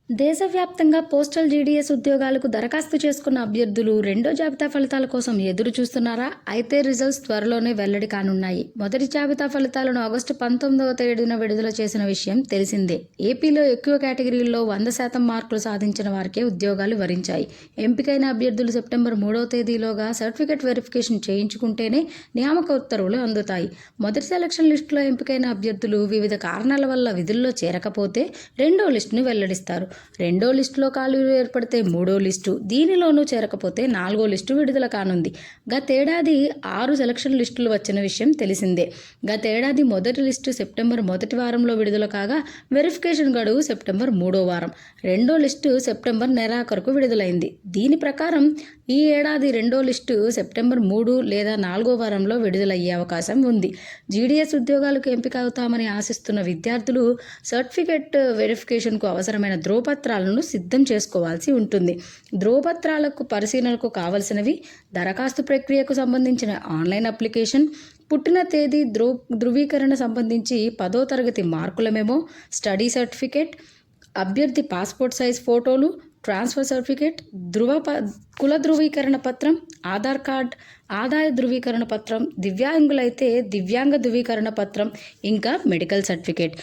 దేశవ్యాప్తంగా postal GDS ఉద్యోగాలకు దరఖాస్తు చేసుకున్న అభ్యర్థులు రెండో జాబితా ఫలితాల కోసం ఎదురు చూస్తున్నారా? అయితే రిజల్ట్స్ త్వరలోనే వెల్లడి కానున్నాయి. మొదటి జాబితా ఫలితాలను ఆగస్టు 19వ తేదీన విడుదల చేసిన విషయం తెలిసిందే. ఏపీలో ఎక్కువ కేటగిరీల్లో 100% మార్కులు సాధించిన వారికే ఉద్యోగాలు వరించాయి. ఎంపికైన అభ్యర్థులు సెప్టెంబర్ 3వ తేదీలోగా సర్టిఫికెట్ వెరిఫికేషన్ చేయించుకుంటేనే నియామక ఉత్తర్వులు అందుతాయి. మొదటి సెలక్షన్ లిస్టులో ఎంపికైన అభ్యర్థులు వివిధ కారణాల వల్ల విధుల్లో చేరకపోతే రెండో లిస్టును వెల్లడిస్తారు. రెండో లిస్టులో ఖాళీలు ఏర్పడితే మూడో లిస్టు, దీనిలోనూ చేరకపోతే నాలుగో లిస్టు విడుదల కానుంది. గతేడాది 6 సెలక్షన్ లిస్టులు వచ్చిన విషయం తెలిసిందే. గతేడాది మొదటి లిస్టు సెప్టెంబర్ మొదటి వారంలో విడుదల కాగా వెరిఫికేషన్ గడువు సెప్టెంబర్ 3వ వారం, రెండో లిస్టు సెప్టెంబర్ నెలాఖరుకు విడుదలైంది. దీని ప్రకారం ఈ ఏడాది రెండో లిస్టు సెప్టెంబర్ 3 లేదా 4వ వారంలో విడుదలయ్యే అవకాశం ఉంది. జీడీఎస్ ఉద్యోగాలకు ఎంపిక అవుతామని ఆశిస్తున్న విద్యార్థులు సర్టిఫికెట్ వెరిఫికేషన్కు అవసరమైన ధ్రువపత్రాలను సిద్ధం చేసుకోవాల్సి ఉంటుంది. ధ్రువపత్రాలకు పరిశీలనకు కావలసినవి: దరఖాస్తు ప్రక్రియకు సంబంధించిన ఆన్లైన్ అప్లికేషన్, పుట్టిన తేదీ ధృవీకరణ సంబంధించి 10వ తరగతి మార్కుల మెమో, స్టడీ సర్టిఫికేట్, అభ్యర్థి పాస్పోర్ట్ సైజ్ ఫోటోలు, ట్రాన్స్ఫర్ సర్టిఫికేట్, కుల ధృవీకరణ పత్రం, ఆధార్ కార్డ్, ఆదాయ ధృవీకరణ పత్రం, దివ్యాంగులైతే దివ్యాంగ ధృవీకరణ పత్రం, ఇంకా మెడికల్ సర్టిఫికేట్.